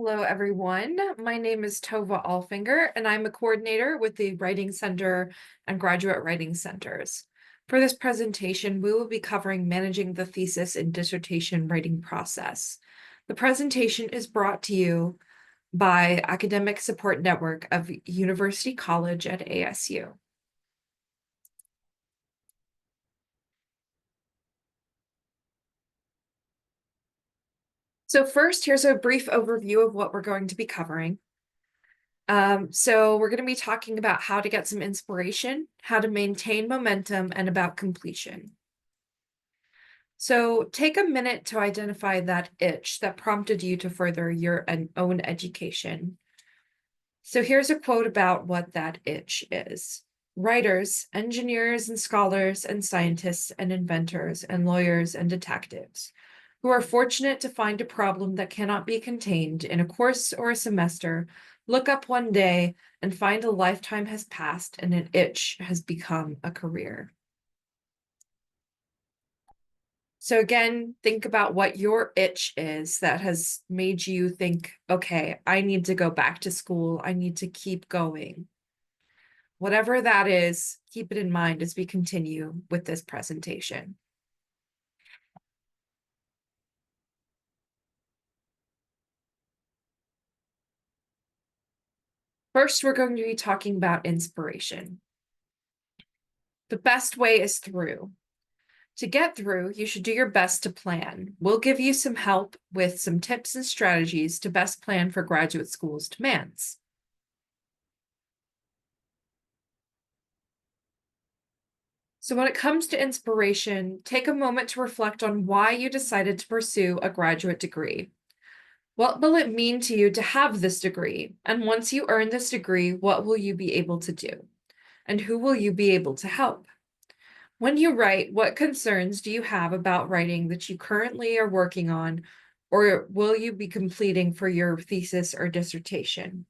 Hello, everyone. My name is Tova Alfinger, and I'm a coordinator with the Writing Center and Graduate Writing Centers. For this presentation, we will be covering managing the thesis and dissertation writing process. The presentation is brought to you by Academic Support Network of University College at ASU. So first, here's a brief overview of what we're going to be covering. So we're going to be talking about how to get some inspiration, how to maintain momentum, and about completion. So take a minute to identify that itch that prompted you to further your own education. So here's a quote about what that itch is. Writers, engineers and scholars and scientists and inventors and lawyers and detectives who are fortunate to find a problem that cannot be contained in a course or a semester look up one day and find a lifetime has passed and an itch has become a career. So again, think about what your itch is that has made you think, okay, I need to go back to school. I need to keep going. Whatever that is, keep it in mind as we continue with this presentation. First, we're going to be talking about inspiration. The best way is through. To get through, you should do your best to plan. We'll give you some help with some tips and strategies to best plan for graduate school's demands. So when it comes to inspiration, take a moment to reflect on why you decided to pursue a graduate degree. What will it mean to you to have this degree? And once you earn this degree, what will you be able to do? And who will you be able to help? When you write, what concerns do you have about writing that you currently are working on, or will you be completing for your thesis or dissertation?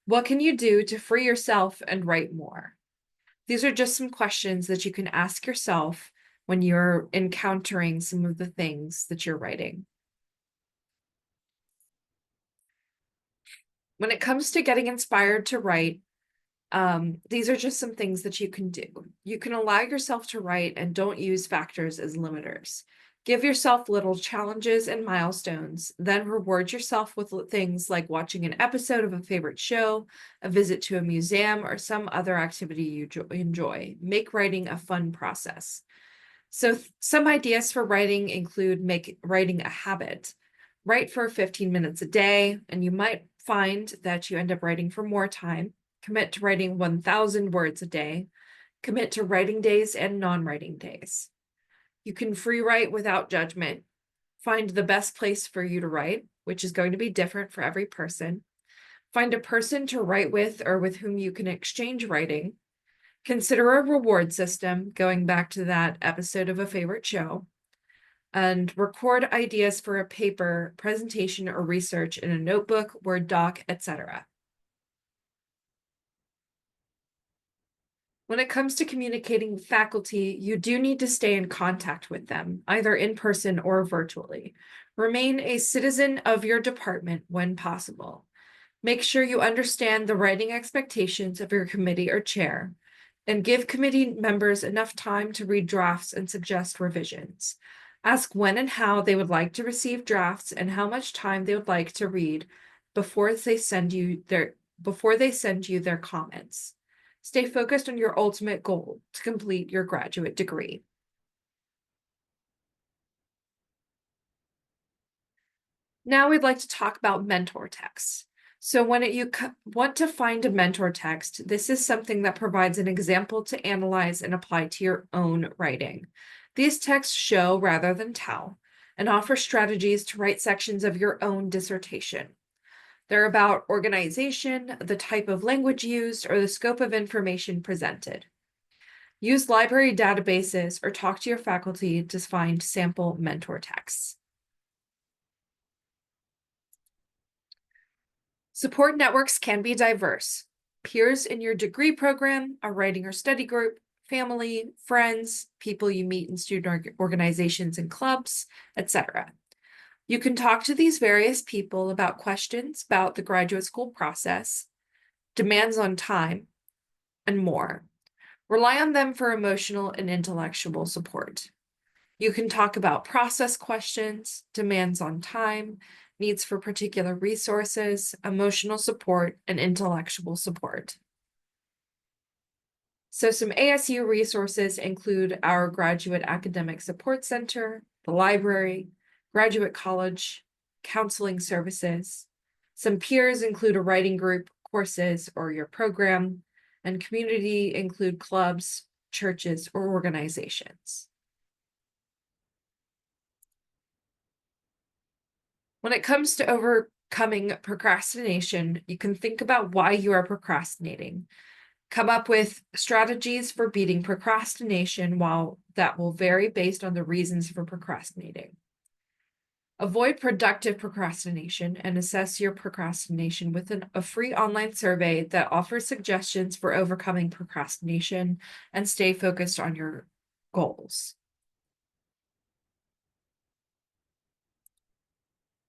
What can you do to free yourself and write more? These are just some questions that you can ask yourself when you're encountering some of the things that you're writing. When it comes to getting inspired to write, these are just some things that you can do. You can allow yourself to write and don't use factors as limiters. Give yourself little challenges and milestones, then reward yourself with things like watching an episode of a favorite show, a visit to a museum, or some other activity you enjoy. Make writing a fun process. So some ideas for writing include writing a habit. Write for 15 minutes a day, and you might find that you end up writing for more time. Commit to writing 1,000 words a day. Commit to writing days and non-writing days. You can free write without judgment. Find the best place for you to write, which is going to be different for every person. Find a person to write with or with whom you can exchange writing. Consider a reward system, going back to that episode of a favorite show. And record ideas for a paper, presentation, or research in a notebook, Word doc, etc. When it comes to communicating with faculty, you do need to stay in contact with them, either in person or virtually. Remain a citizen of your department when possible. Make sure you understand the writing expectations of your committee or chair, and give committee members enough time to read drafts and suggest revisions. Ask when and how they would like to receive drafts and how much time they would like to read before they send you their comments. Stay focused on your ultimate goal to complete your graduate degree. Now we'd like to talk about mentor texts. So when you want to find a mentor text, this is something that provides an example to analyze and apply to your own writing. These texts show rather than tell and offer strategies to write sections of your own dissertation. They're about organization, the type of language used, or the scope of information presented. Use library databases or talk to your faculty to find sample mentor texts. Support networks can be diverse. Peers in your degree program, a writing or study group, family, friends, people you meet in student organizations and clubs, etc. You can talk to these various people about questions about the graduate school process, demands on time, and more. Rely on them for emotional and intellectual support. You can talk about process questions, demands on time, needs for particular resources, emotional support, and intellectual support. So some ASU resources include our Graduate Academic Support Center, the library, graduate college, counseling services. Some peers include a writing group, courses, or your program, and community include clubs, churches, or organizations. When it comes to overcoming procrastination, you can think about why you are procrastinating. Come up with strategies for beating procrastination, while that will vary based on the reasons for procrastinating. Avoid productive procrastination and assess your procrastination with a free online survey that offers suggestions for overcoming procrastination and stay focused on your goals.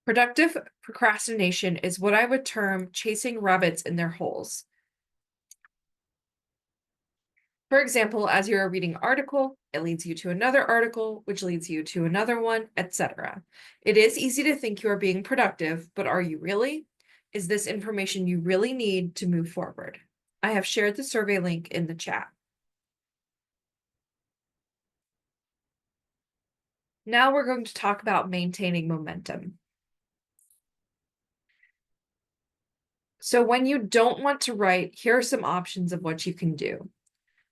Productive procrastination is what I would term chasing rabbits in their holes. For example, as you're reading an article, it leads you to another article, which leads you to another one, etc. It is easy to think you are being productive, but are you really? Is this information you really need to move forward? I have shared the survey link in the chat. Now we're going to talk about maintaining momentum. So when you don't want to write, here are some options of what you can do.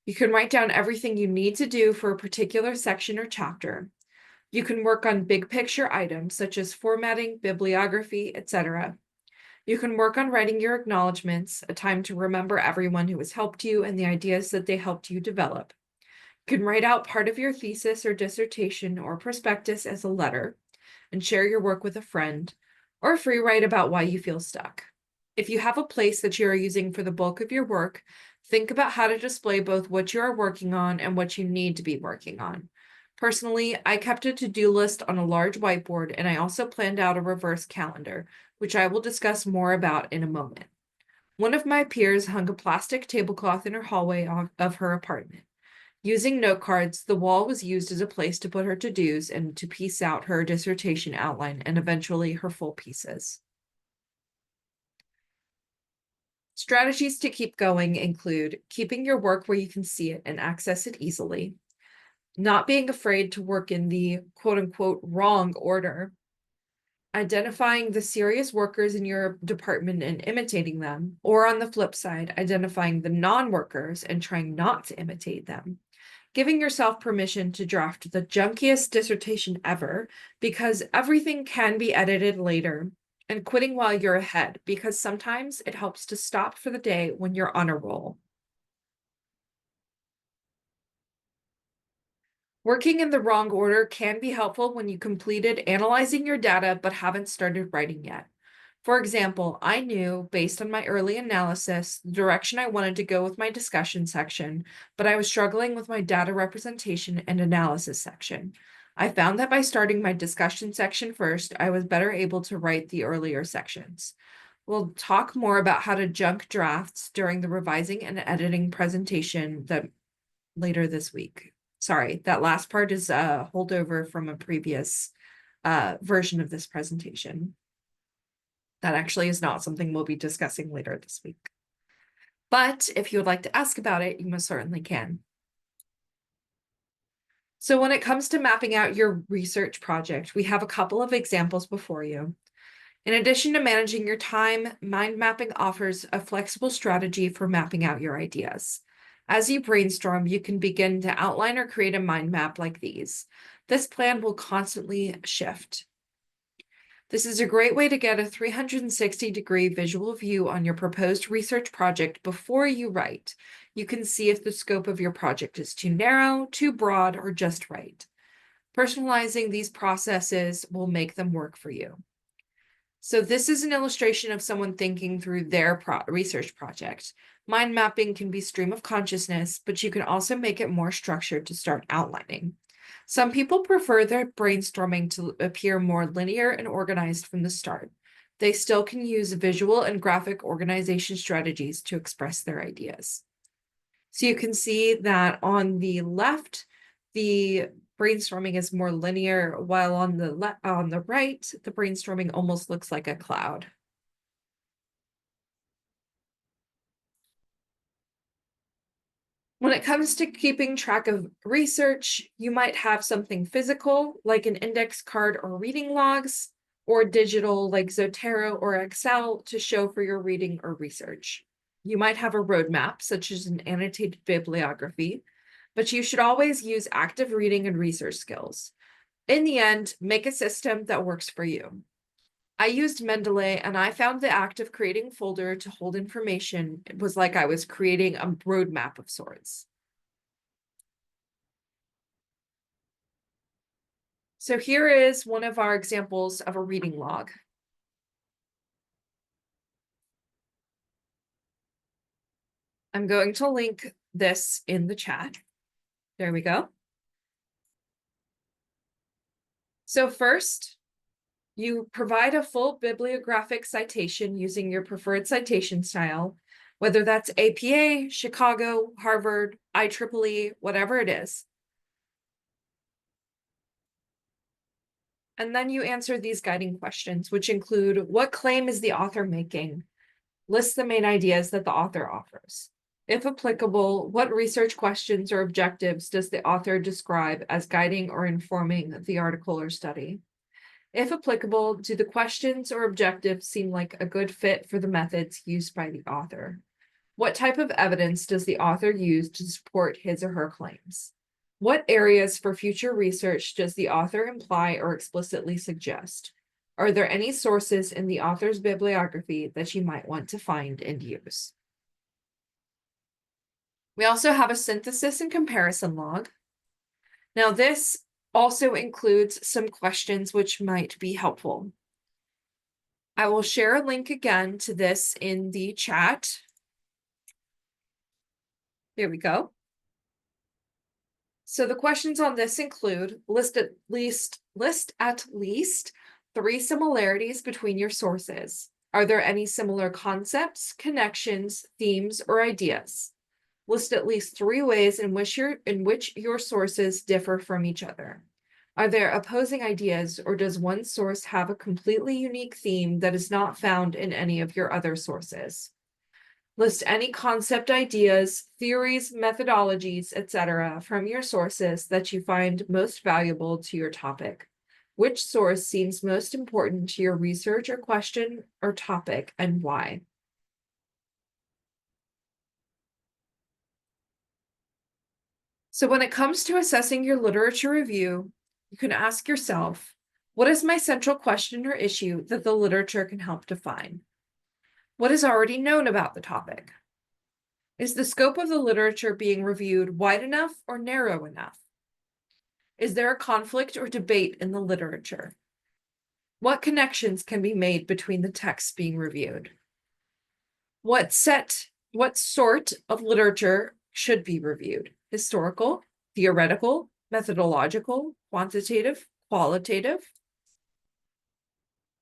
You can write down everything you need to do for a particular section or chapter. You can work on big picture items such as formatting, bibliography, etc. You can work on writing your acknowledgments, a time to remember everyone who has helped you and the ideas that they helped you develop. You can write out part of your thesis or dissertation or prospectus as a letter and share your work with a friend, or free write about why you feel stuck. If you have a place that you are using for the bulk of your work, think about how to display both what you are working on and what you need to be working on. Personally, I kept a to-do list on a large whiteboard, and I also planned out a reverse calendar, which I will discuss more about in a moment. One of my peers hung a plastic tablecloth in her hallway of her apartment. Using note cards, the wall was used as a place to put her to-dos and to piece out her dissertation outline and eventually her full pieces. Strategies to keep going include keeping your work where you can see it and access it easily, not being afraid to work in the quote-unquote wrong order, identifying the serious workers in your department and imitating them, or on the flip side, identifying the non-workers and trying not to imitate them. Giving yourself permission to draft the junkiest dissertation ever, because everything can be edited later, and quitting while you're ahead, because sometimes it helps to stop for the day when you're on a roll. Working in the wrong order can be helpful when you completed analyzing your data but haven't started writing yet. For example, I knew, based on my early analysis, the direction I wanted to go with my discussion section, but I was struggling with my data representation and analysis section. I found that by starting my discussion section first, I was better able to write the earlier sections. We'll talk more about how to junk drafts during the revising and editing presentation that later this week. Sorry, that last part is a holdover from a previous version of this presentation. That actually is not something we'll be discussing later this week. But if you would like to ask about it, you most certainly can. So when it comes to mapping out your research project, we have a couple of examples before you. In addition to managing your time, mind mapping offers a flexible strategy for mapping out your ideas. As you brainstorm, you can begin to outline or create a mind map like these. This plan will constantly shift. This is a great way to get a 360-degree visual view on your proposed research project before you write. You can see if the scope of your project is too narrow, too broad, or just right. Personalizing these processes will make them work for you. So this is an illustration of someone thinking through their research project. Mind mapping can be stream of consciousness, but you can also make it more structured to start outlining. Some people prefer their brainstorming to appear more linear and organized from the start. They still can use visual and graphic organization strategies to express their ideas. So you can see that on the left, the brainstorming is more linear, while on the right, the brainstorming almost looks like a cloud. When it comes to keeping track of research, you might have something physical, like an index card or reading logs, or digital, like Zotero or Excel, to show for your reading or research. You might have a roadmap, such as an annotated bibliography, but you should always use active reading and research skills. In the end, make a system that works for you. I used Mendeley, and I found the act of creating a folder to hold information was like I was creating a roadmap of sorts. So here is one of our examples of a reading log. I'm going to link this in the chat. There we go. So first, you provide a full bibliographic citation using your preferred citation style, whether that's APA, Chicago, Harvard, IEEE, whatever it is. And then you answer these guiding questions, which include: what claim is the author making? List the main ideas that the author offers. If applicable, what research questions or objectives does the author describe as guiding or informing the article or study? If applicable, do the questions or objectives seem like a good fit for the methods used by the author? What type of evidence does the author use to support his or her claims? What areas for future research does the author imply or explicitly suggest? Are there any sources in the author's bibliography that you might want to find and use? We also have a synthesis and comparison log. Now, this also includes some questions which might be helpful. I will share a link again to this in the chat. There we go. So the questions on this include: list at least 3 similarities between your sources. Are there any similar concepts, connections, themes, or ideas? List at least 3 ways in which your sources differ from each other. Are there opposing ideas, or does one source have a completely unique theme that is not found in any of your other sources? List any concept ideas, theories, methodologies, etc. from your sources that you find most valuable to your topic. Which source seems most important to your research or question or topic, and why? So when it comes to assessing your literature review, you can ask yourself, what is my central question or issue that the literature can help define? What is already known about the topic? Is the scope of the literature being reviewed wide enough or narrow enough? Is there a conflict or debate in the literature? What connections can be made between the texts being reviewed? What sort of literature should be reviewed? Historical, theoretical, methodological, quantitative, qualitative?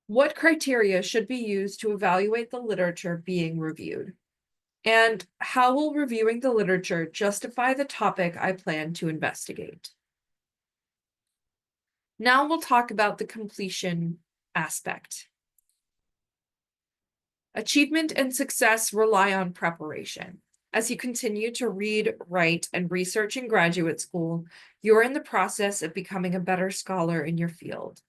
What criteria should be used to evaluate the literature being reviewed? And how will reviewing the literature justify the topic I plan to investigate? Now we'll talk about the completion aspect. Achievement and success rely on preparation. As you continue to read, write, and research in graduate school, you're in the process of becoming a better scholar in your field.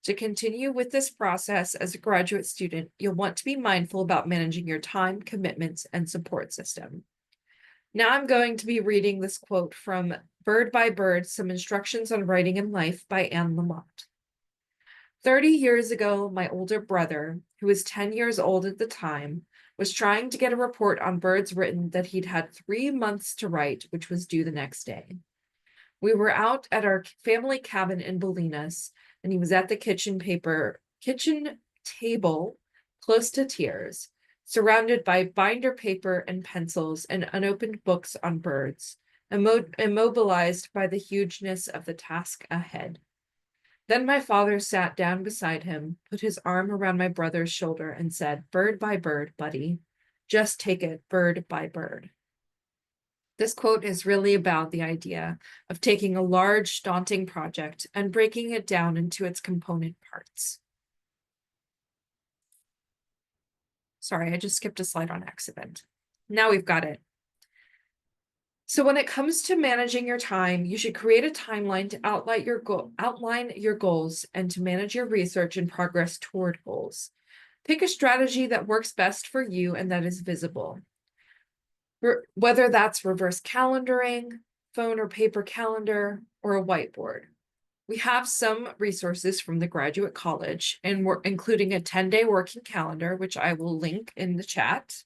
To continue with this process as a graduate student, you'll want to be mindful about managing your time, commitments, and support system. Now I'm going to be reading this quote from Bird by Bird, Some Instructions on Writing in Life by Anne Lamott. 30 years ago, my older brother, who was 10 years old at the time, was trying to get a report on birds written that he'd had 3 months to write, which was due the next day. We were out at our family cabin in Bolinas, and he was at the kitchen table, close to tears, surrounded by binder paper and pencils and unopened books on birds, immobilized by the hugeness of the task ahead. Then my father sat down beside him, put his arm around my brother's shoulder, and said, "Bird by bird, buddy. Just take it bird by bird." This quote is really about the idea of taking a large, daunting project and breaking it down into its component parts. Sorry, I just skipped a slide on accident. Now we've got it. So when it comes to managing your time, you should create a timeline to outline your goals and to manage your research and progress toward goals. Pick a strategy that works best for you and that is visible. Whether that's reverse calendaring, phone or paper calendar, or a whiteboard. We have some resources from the Graduate College, and we're including a 10-day working calendar, which I will link in the chat.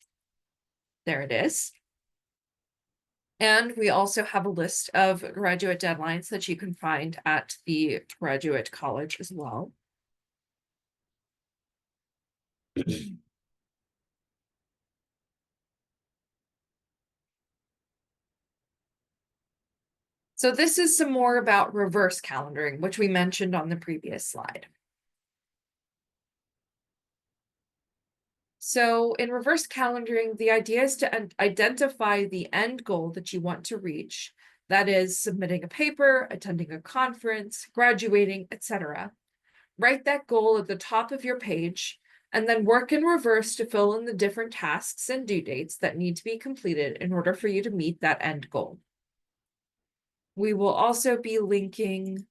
There it is. And we also have a list of graduate deadlines that you can find at the Graduate College as well. So this is some more about reverse calendaring, which we mentioned on the previous slide. So in reverse calendaring, the idea is to identify the end goal that you want to reach. That is submitting a paper, attending a conference, graduating, etc. Write that goal at the top of your page, and then work in reverse to fill in the different tasks and due dates that need to be completed in order for you to meet that end goal. We will also be linking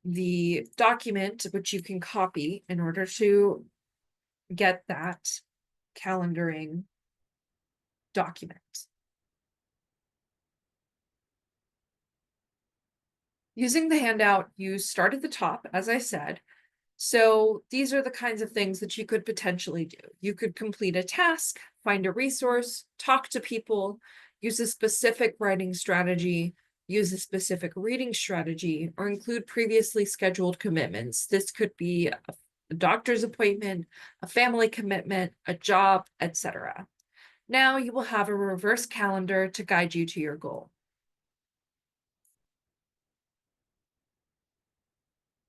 the document, which you can copy in order to get that calendaring document. Using the handout, you start at the top, as I said. So these are the kinds of things that you could potentially do. You could complete a task, find a resource, talk to people, use a specific writing strategy, use a specific reading strategy, or include previously scheduled commitments. This could be a doctor's appointment, a family commitment, a job, etc. Now you will have a reverse calendar to guide you to your goal.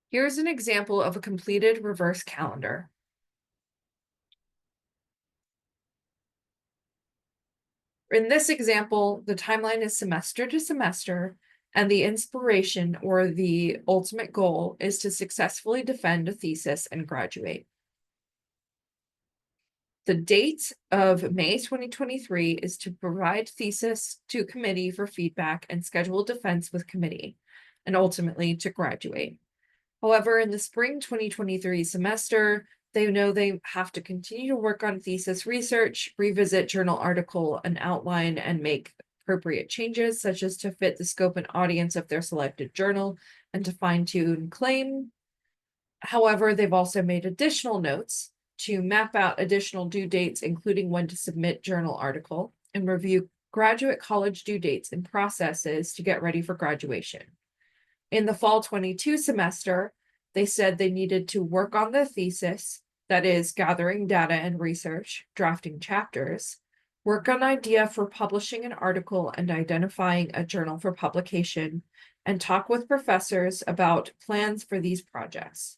Here's an example of a completed reverse calendar. In this example, the timeline is semester to semester, and the inspiration or the ultimate goal is to successfully defend a thesis and graduate. The date of May 2023 is to provide thesis to committee for feedback and schedule defense with committee, and ultimately to graduate. However, in the spring 2023 semester, they know they have to continue to work on thesis research, revisit journal article and outline, and make appropriate changes, such as to fit the scope and audience of their selected journal and to fine-tune claim. However, they've also made additional notes to map out additional due dates, including when to submit journal article, and review graduate college due dates and processes to get ready for graduation. In the fall 22 semester, they said they needed to work on the thesis, that is, gathering data and research, drafting chapters, work on idea for publishing an article and identifying a journal for publication, and talk with professors about plans for these projects.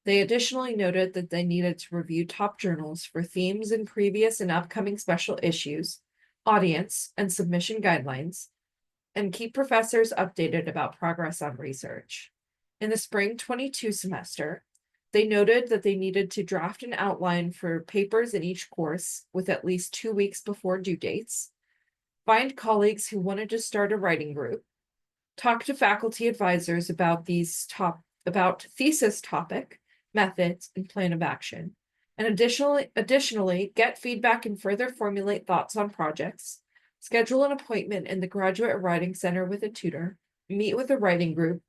They additionally noted that they needed to review top journals for themes in previous and upcoming special issues, audience, and submission guidelines, and keep professors updated about progress on research. In the spring 22 semester, they noted that they needed to draft an outline for papers in each course with at least 2 weeks before due dates, find colleagues who wanted to start a writing group, talk to faculty advisors about thesis topic, methods, and plan of action, and additionally get feedback and further formulate thoughts on projects, schedule an appointment in the Graduate Writing Center with a tutor, meet with a writing group,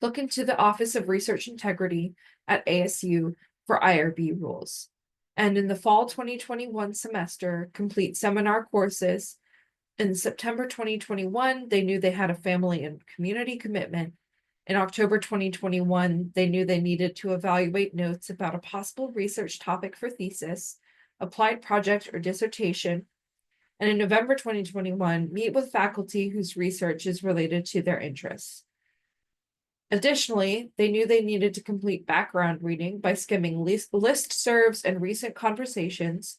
look into the Office of Research Integrity at ASU for IRB rules. And in the fall 2021 semester, complete seminar courses. In September 2021, they knew they had a family and community commitment. In October 2021, they knew they needed to evaluate notes about a possible research topic for thesis, applied project or dissertation, And in November 2021, meet with faculty whose research is related to their interests. Additionally, they knew they needed to complete background reading by skimming listservs and recent conversations,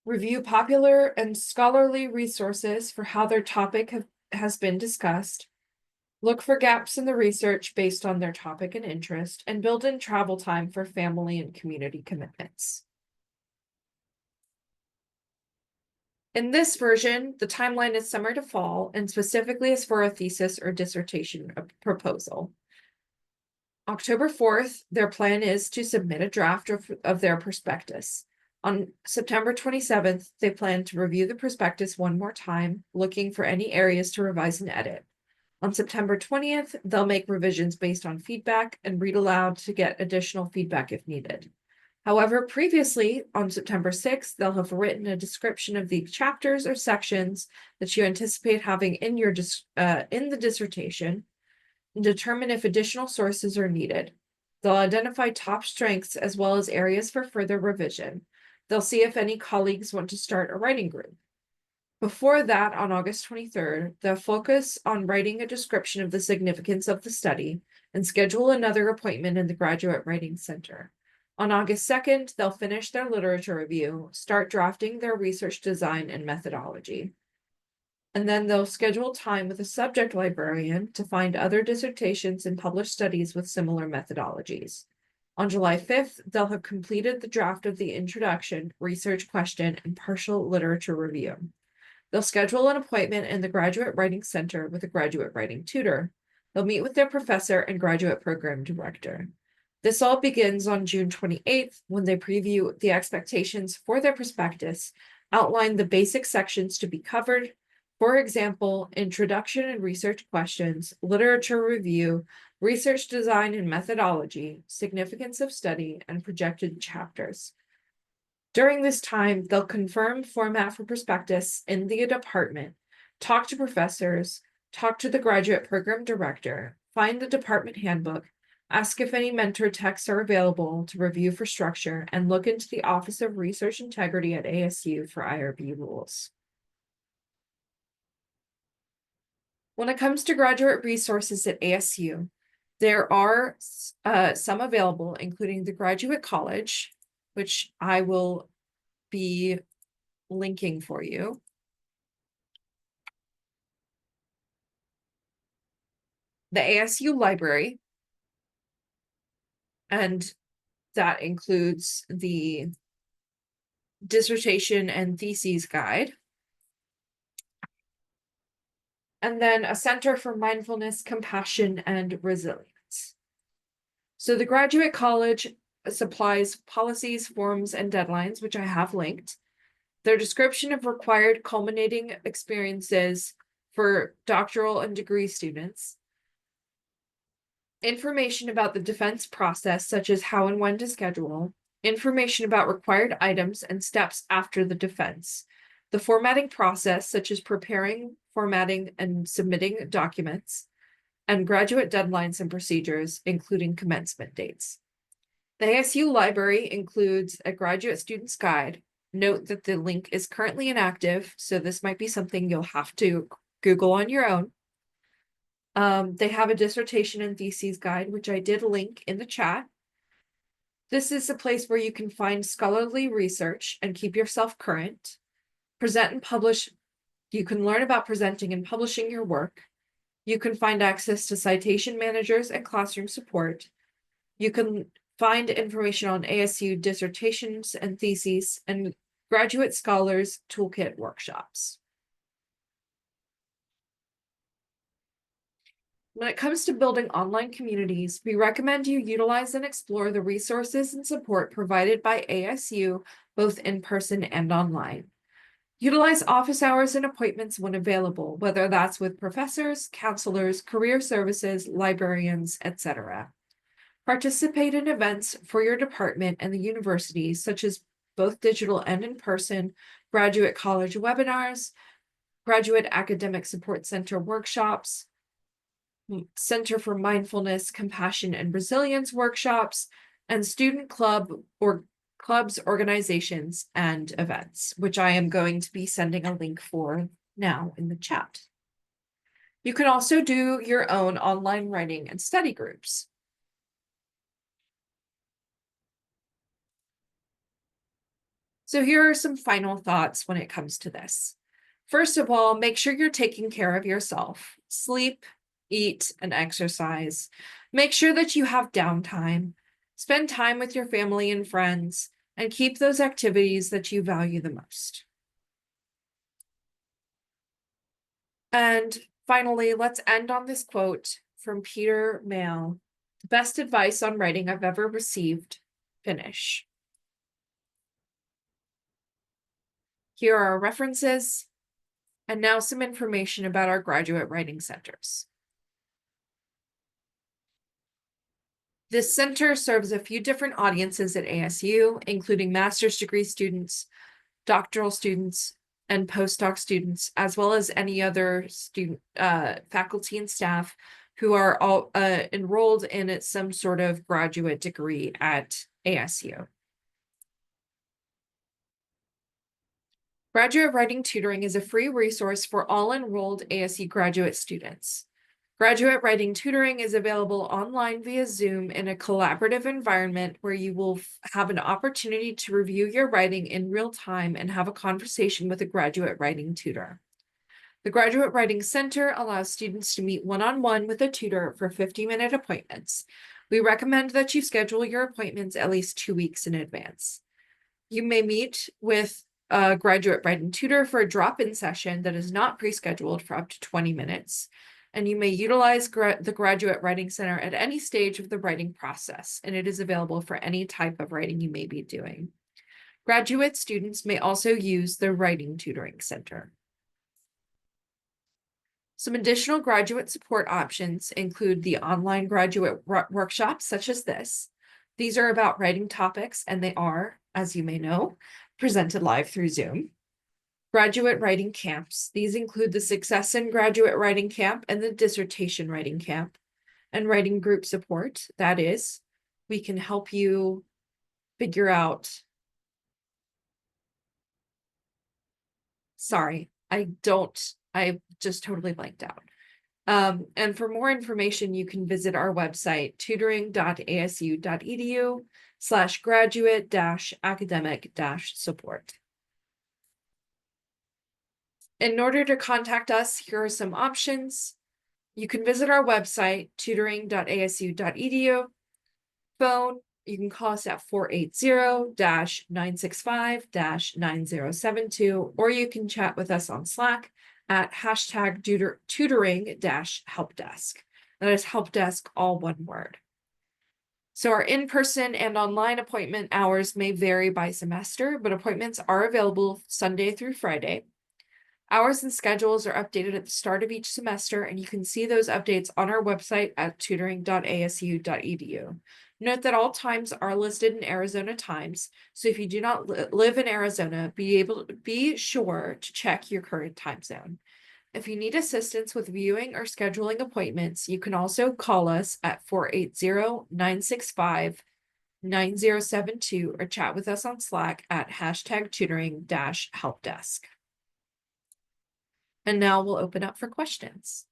review popular and scholarly resources for how their topic has been discussed, look for gaps in the research based on their topic and interest, and build in travel time for family and community commitments. In this version, the timeline is summer to fall, and specifically is for a thesis or dissertation proposal. October 4th, their plan is to submit a draft of their prospectus. On September 27th, they plan to review the prospectus one more time, looking for any areas to revise and edit. On September 20th, they'll make revisions based on feedback and read aloud to get additional feedback if needed. However, previously, on September 6th, they'll have written a description of the chapters or sections that you anticipate having in your in the dissertation, and determine if additional sources are needed. They'll identify top strengths as well as areas for further revision. They'll see if any colleagues want to start a writing group. Before that, on August 23rd, they'll focus on writing a description of the significance of the study and schedule another appointment in the Graduate Writing Center. On August 2nd, they'll finish their literature review, start drafting their research design and methodology. And then they'll schedule time with a subject librarian to find other dissertations and published studies with similar methodologies. On July 5th, they'll have completed the draft of the introduction, research question, and partial literature review. They'll schedule an appointment in the Graduate Writing Center with a graduate writing tutor. They'll meet with their professor and graduate program director. This all begins on June 28th, when they preview the expectations for their prospectus, outline the basic sections to be covered, for example, introduction and research questions, literature review, research design and methodology, significance of study, and projected chapters. During this time, they'll confirm format for prospectus in the department, talk to professors, talk to the graduate program director, find the department handbook, ask if any mentor texts are available to review for structure, and look into the Office of Research Integrity at ASU for IRB rules. When it comes to graduate resources at ASU, there are some available, including the Graduate College, which I will be linking for you. The ASU Library, and that includes the Dissertation and Theses Guide. And then a Center for Mindfulness, Compassion, and Resilience. So the Graduate College supplies policies, forms, and deadlines, which I have linked. Their description of required culminating experiences for doctoral and degree students. Information about the defense process, such as how and when to schedule. Information about required items and steps after the defense. The formatting process, such as preparing, formatting, and submitting documents. And graduate deadlines and procedures, including commencement dates. The ASU Library includes a graduate student's guide. Note that the link is currently inactive, so this might be something you'll have to Google on your own. They have a dissertation and theses guide, which I did link in the chat. This is a place where you can find scholarly research and keep yourself current. Present and publish. You can learn about presenting and publishing your work. You can find access to citation managers and classroom support. You can find information on ASU dissertations and theses and graduate scholars toolkit workshops. When it comes to building online communities, we recommend you utilize and explore the resources and support provided by ASU, both in person and online. Utilize office hours and appointments when available, whether that's with professors, counselors, career services, librarians, etc. Participate in events for your department and the university, such as both digital and in-person, graduate college webinars, graduate academic support center workshops, Center for Mindfulness, Compassion, and Resilience workshops, and student club or clubs, organizations, and events, which I am going to be sending a link for now in the chat. You can also do your own online writing and study groups. So here are some final thoughts when it comes to this. First of all, make sure you're taking care of yourself. Sleep, eat, and exercise. Make sure that you have downtime. Spend time with your family and friends, and keep those activities that you value the most. And finally, let's end on this quote from Peter Mayle. Best advice on writing I've ever received. Finish. Here are our references, and now some information about our graduate writing centers. This center serves a few different audiences at ASU, including master's degree students, doctoral students, and postdoc students, as well as any other student, faculty and staff who are all enrolled in some sort of graduate degree at ASU. Graduate Writing Tutoring is a free resource for all enrolled ASU graduate students. Graduate Writing Tutoring is available online via Zoom in a collaborative environment where you will have an opportunity to review your writing in real time and have a conversation with a graduate writing tutor. The Graduate Writing Center allows students to meet one-on-one with a tutor for 50-minute appointments. We recommend that you schedule your appointments at least 2 weeks in advance. You may meet with a graduate writing tutor for a drop-in session that is not pre-scheduled for up to 20 minutes. And you may utilize the Graduate Writing Center at any stage of the writing process, and it is available for any type of writing you may be doing. Graduate students may also use the Writing Tutoring Center. Some additional graduate support options include the online graduate workshops such as this. These are about writing topics, and they are, as you may know, presented live through Zoom. Graduate writing camps. These include the Success in Graduate Writing Camp and the Dissertation Writing Camp. And writing group support. That is, we can help you figure out. Sorry, I just totally blanked out. And for more information, you can visit our website, tutoring.asu.edu/graduate-academic-support. In order to contact us, here are some options. You can visit our website, tutoring.asu.edu. Phone, you can call us at 480-965-9072, or you can chat with us on Slack at #tutoring-helpdesk. That is helpdesk, all one word. So our in-person and online appointment hours may vary by semester, but appointments are available Sunday through Friday. Hours and schedules are updated at the start of each semester, and you can see those updates on our website at tutoring.asu.edu. Note that all times are listed in Arizona times, so if you do not live in Arizona, be sure to check your current time zone. If you need assistance with viewing or scheduling appointments, you can also call us at 480-965-9072 or chat with us on Slack at #tutoring-helpdesk. And now we'll open up for questions.